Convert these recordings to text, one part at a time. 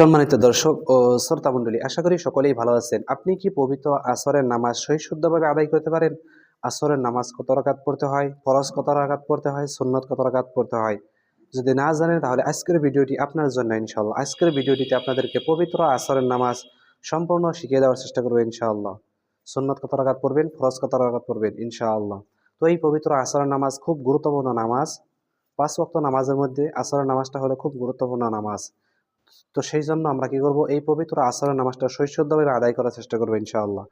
সম্মানিত দর্শক ও শ্রোতা মণ্ডলী, আশা করি সকলেই ভালো আছেন। আপনি কি পবিত্র আসরের নামাজ সহিশুদ্ধভাবে আদায় করতে পারেন? আসরের নামাজ কত রাকাত পড়তে হয়, ফরজ কত রাকাত পড়তে হয়, সুন্নত কত রাকাত পড়তে হয়? যদি না জানেন তাহলে আজকের ভিডিওটি আপনার জন্য ইনশাআল্লাহ। আজকের ভিডিওটিতে আপনাদেরকে পবিত্র আসরের নামাজ সম্পূর্ণ শিখিয়ে দেওয়ার চেষ্টা করবো ইনশাআল্লাহ। সুন্নত কত রাকাত পড়বেন, ফরজ কত রাকাত পড়বেন ইনশাআল্লাহ। তো এই পবিত্র আসরের নামাজ খুব গুরুত্বপূর্ণ নামাজ। ৫ ওয়াক্ত নামাজের মধ্যে আসরের নামাজটা হলো খুব গুরুত্বপূর্ণ নামাজ। তো সেই জন্য আমরা কি করব, এই পবিত্র আসরের নামাজটা সহিষ্ণুভাবে আদায় করার চেষ্টা করবো ইনশাআল্লাহ।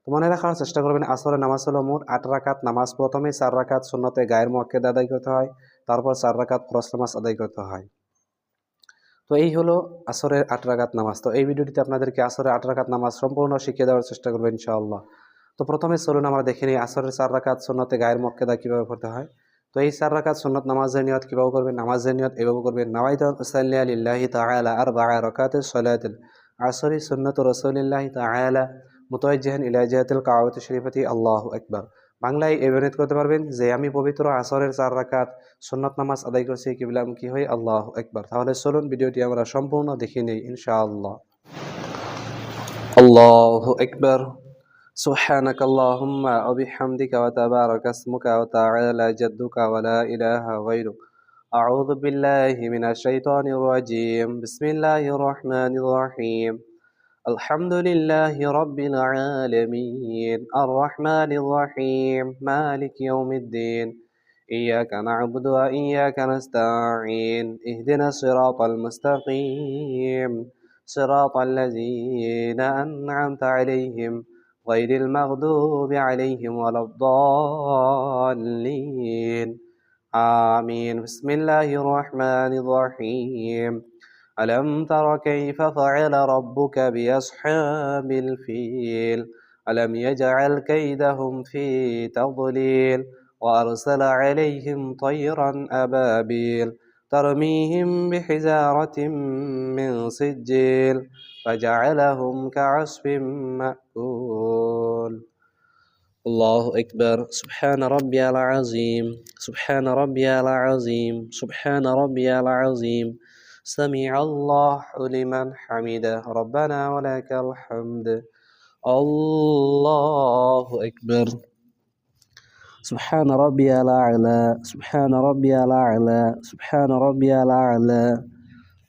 তো মনে রাখার চেষ্টা করবেন, আসরের নামাজ হলো মোট ৮ রাকাত নামাজ। প্রথমে ৪ রাকাত সুন্নতে গায়ের মুআক্কেদ আদায় করতে হয়, তারপর ৪ রাকাত ফরজ নামাজ আদায় করতে হয়। তো এই হলো আসরের ৮ রাকাত নামাজ। তো এই ভিডিওটিতে আপনাদেরকে আসরের ৮ রাকাত নামাজ সম্পূর্ণ শিখিয়ে দেওয়ার চেষ্টা করবো ইনশাআল্লাহ। তো প্রথমে চলুন আমরা দেখে নিই আসরের ৪ রাকাত সুন্নতে গায়ের মুআক্কেদা কিভাবে পড়তে হয়। তো এই ৪ রাকাত সুন্নত নামাজের নিয়ত কিভাবে করবেন? নামাজের নিয়ত এভাবে করবেন: নাওয়াইতু আন উসাল্লি লিল্লাহি তাআলা আরবা'a রাকাতিস সালাতিল আসরি সুন্নাতু রাসূলিল্লাহি তাআলা মুতাওয়াজ্জিহান ইলা জিহাতিল কাবাতি শরীফাতি আল্লাহু আকবার। বাংলায় এভাবে নিয়ত করতে পারবেন যে আমি পবিত্র আসরের ৪ রাকাত সুন্নত নামাজ আদায় করছি কিবলামুখী হয়ে, আল্লাহু আকবার। তাহলে চলুন ভিডিওটি আমরা সম্পূর্ণ দেখে নেই ইনশাআল্লাহ। আল্লাহু আকবার। سبحانك اللهم وبحمدك وتبارك اسمك وتعالى جدك ولا إله غيرك. أعوذ بالله من الشيطان الرجيم. بسم الله الرحمن الرحيم. الحمد لله رب العالمين الرحمن الرحيم مالك يوم الدين. إياك نعبد وإياك نستعين. اهدنا الصراط المستقيم صراط الذين أنعمت عليهم غير المغضوب عليهم ولا الضالين. آمين. بسم الله الرحمن الرحيم. ألم تر كيف فعل ربك بأصحاب الفيل؟ ألم يجعل كيدهم في تضليل وأرسل عليهم طيرا أبابيل ترميهم بحجارة من سجيل فجعلهم كعصف مأكول. الله أكبر. سبحان ربي العظيم. سبحان ربي العظيم. سبحان ربي العظيم. سمع الله لمن حمده ربنا ولك الحمد. الله أكبر. سبحان ربي الأعلى. سبحان ربي الأعلى. سبحان ربي الأعلى.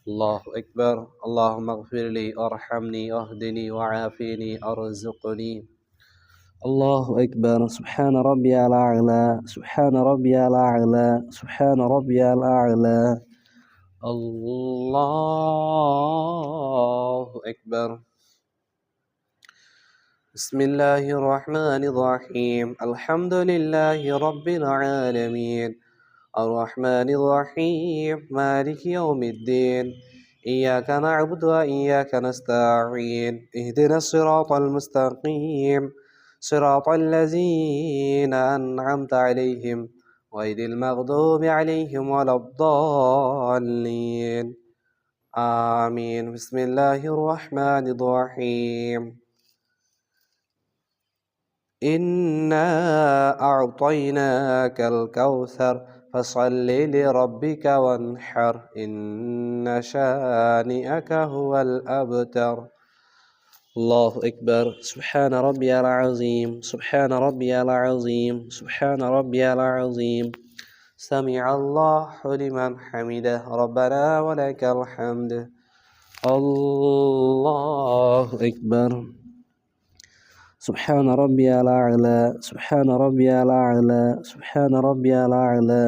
الله أكبر. اللهم اغفر لي وارحمني واهدني وعافني ارزقني. الله أكبر. سبحان ربي الأعلى. سبحان ربي الأعلى. سبحان ربي الأعلى. الله أكبر. بسم الله الرحمن الرحيم. الحمد لله رب العالمين الرحمن الرحيم مالك يوم الدين. إياك نعبد وإياك نستعين. اهدنا الصراط المستقيم صراط الذين أنعمت عليهم غير المغضوب عليهم ولا الضالين. آمين. بسم الله الرحمن الرحيم. إنا أعطيناك الكوثر فصل لربك وانحر إن شانئك هو الأبتر. الله أكبر. سبحان ربي العظيم. سبحان ربي العظيم. سبحان ربي العظيم. سمع الله لمن حمده ربنا ولك الحمد. الله أكبر. سبحان ربي الأعلى. سبحان ربي الأعلى. سبحان ربي الأعلى.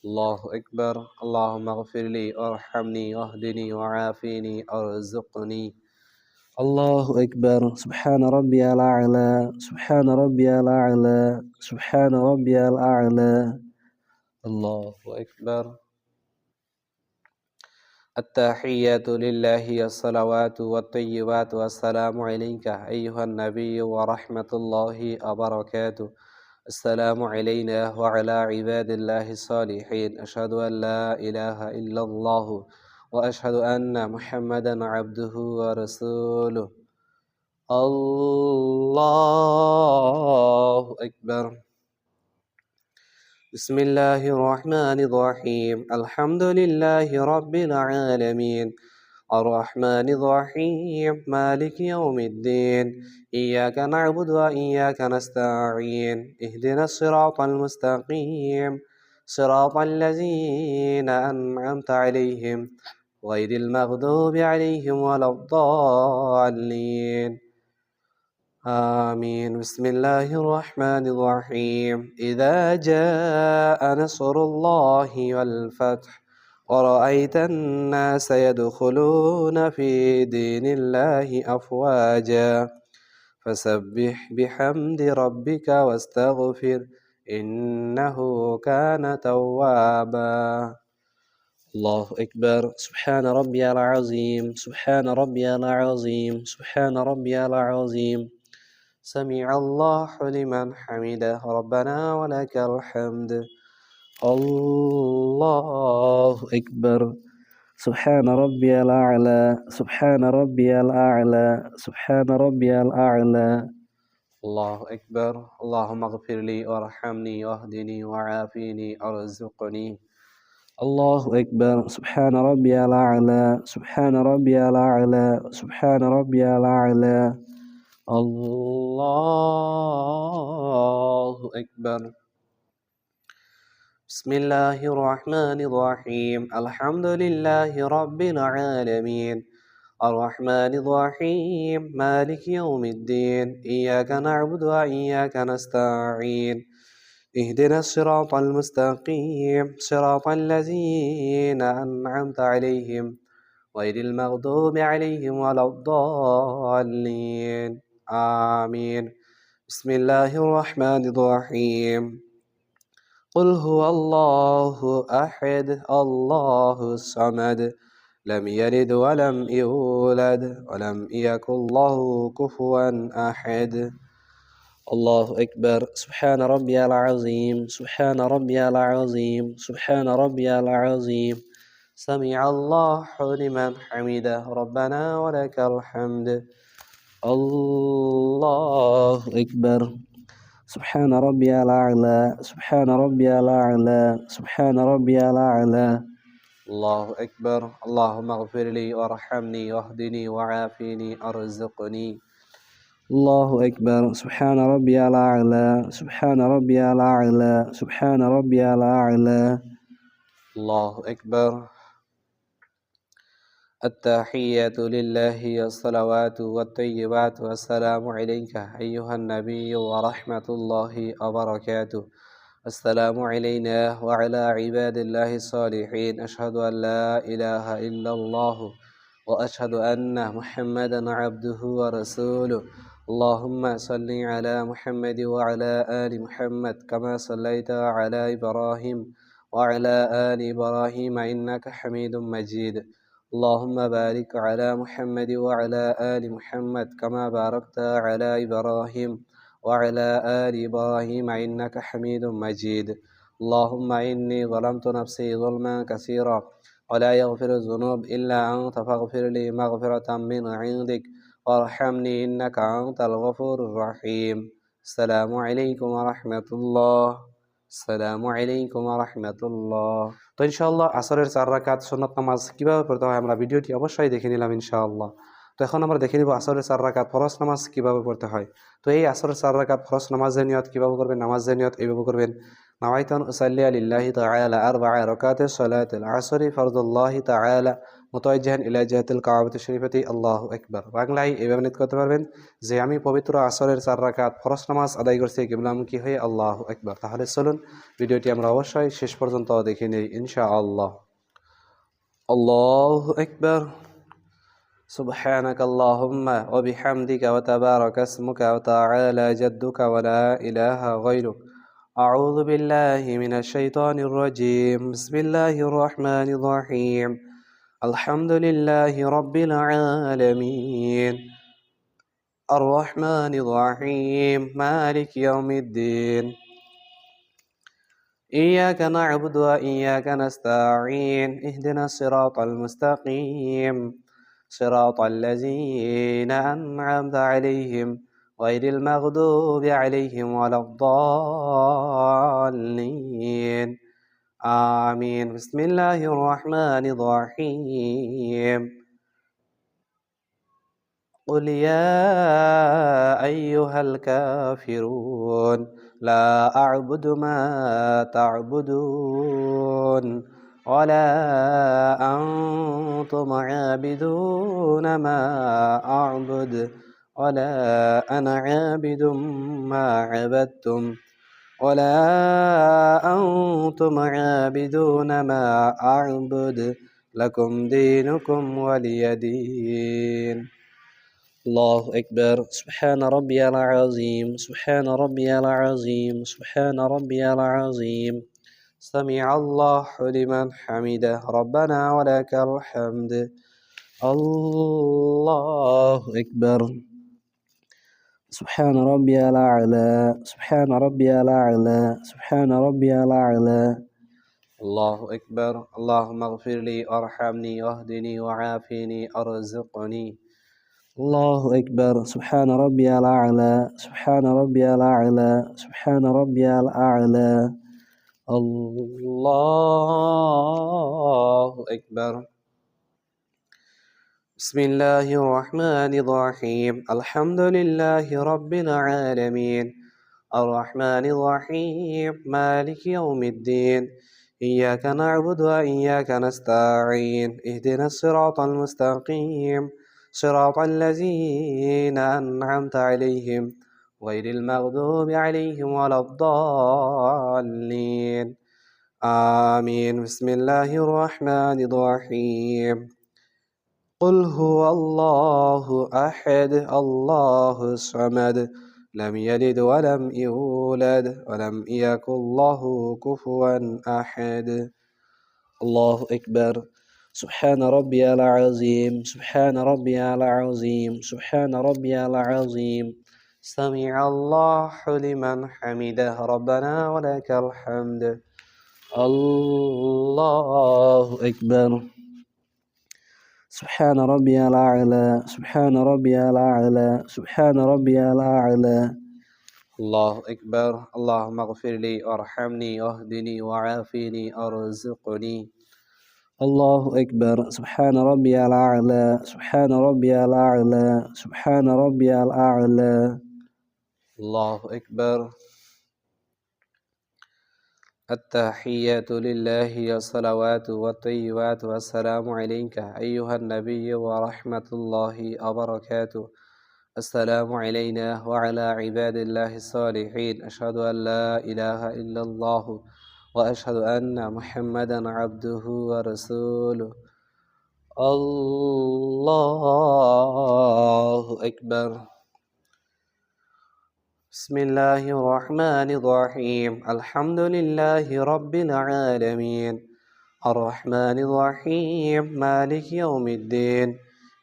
الله أكبر. اللهم اغفر لي وارحمني واهدني وعافني ارزقني. الله أكبر. سبحان ربي الأعلى. سبحان ربي الأعلى. سبحان ربي الأعلى. الله أكبر. التحيات لله الصلوات والطيبات والسلام عليك أيها النبي ورحمة الله وبركاته. السلام علينا وعلى عباد الله الصالحين. أشهد أن لا إله إلا الله وأشهد أن محمدا عبده ورسوله. الله أكبر. بسم الله الرحمن الرحيم. الحمد لله رب العالمين الرحمن الرحيم مالك يوم الدين إياك نعبد وإياك نستعين اهدنا الصراط المستقيم صراط الذين أنعمت عليهم غير المغضوب عليهم ولا الضالين آمين. بسم الله الرحمن الرحيم إذا جاء نصر الله والفتح ورأيت الناس يدخلون في دين الله أفواجا فسبح بحمد ربك واستغفر إنه كان توابا. الله أكبر. سبحان ربي العظيم سبحان ربي العظيم سبحان ربي العظيم سمع الله لمن حمده ربنا ولك الحمد. الله أكبر. سبحان ربي الأعلى سبحان ربي الأعلى سبحان ربي الأعلى. الله أكبر. اللهم اغفر لي وارحمني واهدني وعافيني وارزقني. الله أكبر. سبحان ربي الأعلى سبحان ربي الأعلى سبحان ربي الأعلى. الله أكبر. بسم الله الرحمن الرحيم الحمد لله رب العالمين الرحمن الرحيم مالك يوم الدين إياك نعبد وإياك نستعين اهدنا الصراط المستقيم صراط الذين أنعمت عليهم غير المغضوب عليهم ولا الضالين آمين. بسم الله الرحمن الرحيم قل هو الله أحد الله الصمد لم يلد ولم يولد ولم يكن له كفوا أحد. الله أكبر. سبحان ربي العظيم سبحان ربي العظيم سبحان ربي العظيم سمع الله لمن حمده ربنا ولك الحمد. الله أكبر. سبحان ربي الأعلى سبحان ربي الأعلى سبحان ربي الأعلى. الله أكبر. اللهم اغفر لي وارحمني واهدني وعافيني وارزقني. الله أكبر. سبحان ربي الأعلى سبحان ربي الأعلى سبحان ربي الأعلى. الله أكبر. التحيات لله والصلوات والطيبات والسلام عليك أيها النبي ورحمة الله وبركاته. السلام علينا وعلى عباد الله الصالحين أشهد أن لا إله إلا الله وأشهد أن محمدا عبده ورسوله. اللهم صل على محمد وعلى آل محمد كما صليت على إبراهيم وعلى آل إبراهيم إنك حميد مجيد. اللهم بارك على محمد وعلى آل محمد كما باركت على إبراهيم وعلى آل إبراهيم إنك حميد مجيد. اللهم إني ظلمت نفسي ظلما كثيرا ولا يغفر الذنوب إلا أنت فاغفر لي مغفرة من عندك وارحمني إنك أنت الغفور الرحيم. السلام عليكم ورحمة الله السلام عليكم ورحمة الله. তো ইনশাআল্লাহ আসরের 4 রাকাত সুন্নাত নামাজ কিভাবে পড়তে হয় আমরা ভিডিওটি অবশ্যই দেখে নিলাম ইনশাআল্লাহ। তো এখন আমরা দেখে নিব আসরের 4 রাকাত ফরজ নামাজ কিভাবে পড়তে হয়। তো এই আসরের 4 রাকাত ফরজ নামাজের নিয়ত কিভাবে করবেন, নামাজের নিয়ত এইভাবে করবেন। নাওয়াইতু আন উসাল্লিয়া লিল্লাহি তাআলা আরবা'a রাকাতিস সালাতিল আসরি ফরদুল্লাহি তাআলা মুতাওয়াজ্জিহান ইলা জিহাতিল কাবাতি শরীফাতি আল্লাহু আকবার। বাংলায় এইভাবে নিয়ত করতে পারবেন যে আমি পবিত্র আসরের 4 রাকাত ফরজ নামাজ আদায় করছি কিবলামুখী হয়ে আল্লাহু আকবার। তাহলে চলুন ভিডিওটি আমরা অবশ্যই শেষ পর্যন্ত দেখে নেই ইনশাআল্লাহ। আল্লাহু আকবার। سبحانك اللهم وبحمدك وتبارك اسمك وتعالى جدك ولا إله غيرك. أعوذ بالله من الشيطان الرجيم. بسم الله الرحمن الرحيم. الحمد لله رب العالمين الرحمن الرحيم مالك يوم الدين إياك نعبد وإياك نستعين اهدنا الصراط المستقيم صراط الذين أنعمت عليهم غير المغضوب عليهم ولا الضالين آمين. بسم الله الرحمن الرحيم قل يا أيها الكافرون لا أعبد ما تعبدون ولا أنتم عابدون ما أعبد ولا أنا عابد ما عبدتم ولا أنتم عابدون ما أعبد لكم دينكم ولي دين. الله أكبر. سبحان ربي العظيم سبحان ربي العظيم سبحان ربي العظيم. سمع الله لمن حمده ربنا ولك الحمد. الله أكبر. سبحان ربي الأعلى سبحان ربي الأعلى سبحان ربي الأعلى. الله أكبر. اللهم اغفر لي وارحمني واهدني وعافني أرزقني. الله أكبر. سبحان ربي الأعلى سبحان ربي الأعلى سبحان ربي الأعلى. الله أكبر. بسم الله الرحمن الرحيم. الحمد لله رب العالمين الرحمن الرحيم مالك يوم الدين إياك نعبد وإياك نستعين اهدنا الصراط المستقيم صراط الذين أنعمت عليهم غير المغضوب عليهم ولا الضالين آمين. بسم الله الرحمن الرحيم. قل هو الله أحد الله الصمد لم يلد ولم يولد ولم يكن له كفوا أحد. الله أكبر. سبحان ربي العظيم سبحان ربي العظيم سبحان ربي العظيم. سمع الله لمن حمده ربنا ولك الحمد. الله أكبر. سبحان ربي الأعلى سبحان ربي الأعلى سبحان ربي الأعلى. الله أكبر. اللهم اغفر لي وارحمني واهدني وعافني أرزقني. الله أكبر. سبحان ربي الأعلى سبحان ربي الأعلى سبحان ربي الأعلى. الله أكبر. التحيات لله والصلوات والطيبات والسلام عليك أيها النبي ورحمة الله وبركاته. السلام علينا وعلى عباد الله الصالحين. أشهد أن لا إله إلا الله وأشهد أن محمدا عبده ورسوله. الله أكبر. بسم الله الرحمن الرحيم. الحمد لله رب العالمين الرحمن الرحيم مالك يوم الدين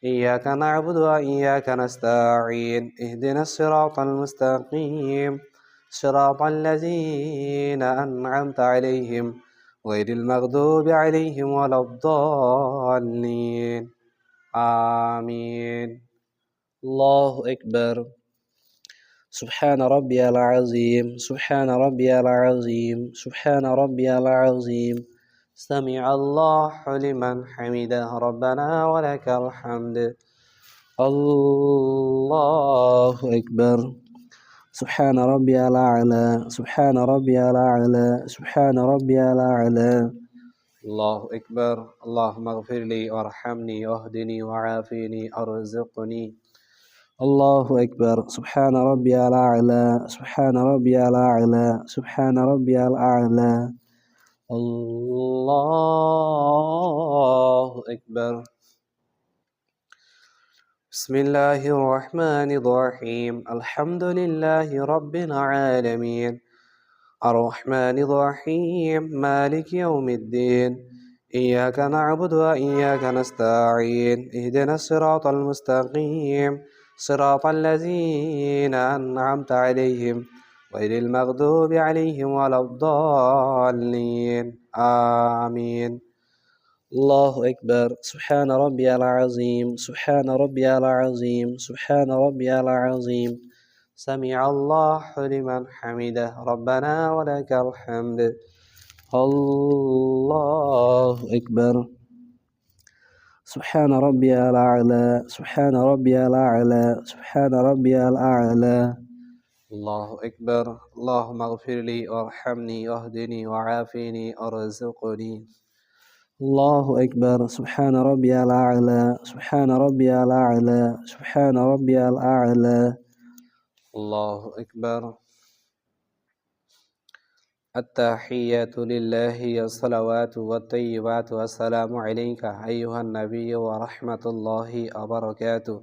إياك نعبد وإياك نستعين اهدنا الصراط المستقيم صراط الذين أنعمت عليهم غير المغضوب عليهم ولا الضالين آمين. الله أكبر. سبحان ربي العظيم سبحان ربي العظيم سبحان ربي العظيم. سمع الله لمن حمده ربنا ولك الحمد. الله أكبر. سبحان ربي الأعلى سبحان ربي الأعلى سبحان ربي الأعلى. الله أكبر. اللهم اغفر لي وارحمني واهدني وعافني أرزقني. الله أكبر. سبحان ربي الأعلى سبحان ربي الأعلى سبحان ربي الأعلى. الله أكبر. بسم الله الرحمن الرحيم. الحمد لله رب العالمين الرحمن الرحيم مالك يوم الدين إياك نعبد وإياك نستعين اهدنا الصراط المستقيم صراط الذين أنعمت عليهم غير المغضوب عليهم ولا الضالين آمين. الله أكبر. سبحان ربي العظيم سبحان ربي العظيم سبحان ربي العظيم. سمع الله لمن حمده ربنا ولك الحمد. الله أكبر. سبحان ربي الأعلى سبحان ربي الأعلى سبحان ربي الأعلى الله أكبر اللهم اغفر لي وارحمني واهدني وعافني وارزقني الله أكبر سبحان ربي الأعلى سبحان ربي الأعلى سبحان ربي الأعلى الله أكبر التحيات لله والصلوات والطيبات والسلام عليك أيها النبي ورحمة الله وبركاته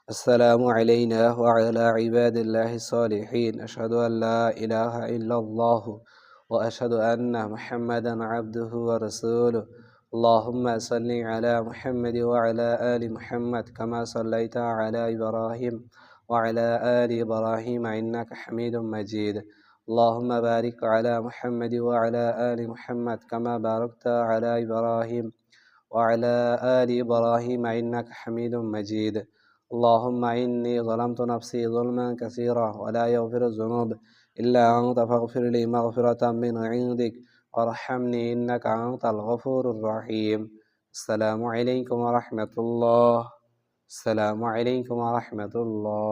السلام علينا وعلى عباد الله الصالحين أشهد أن لا إله إلا الله وأشهد أن محمدا عبده ورسوله اللهم صل على محمد وعلى آل محمد كما صليت على إبراهيم وعلى آل إبراهيم إنك حميد مجيد اللهم بارك على محمد وعلى آل محمد كما باركت على إبراهيم وعلى آل إبراهيم إنك حميد مجيد اللهم إني ظلمت نفسي ظلما كثيرا ولا يغفر الذنوب إلا أنت فاغفر لي مغفرة من عندك وارحمني إنك أنت الغفور الرحيم السلام عليكم ورحمة الله السلام عليكم ورحمة الله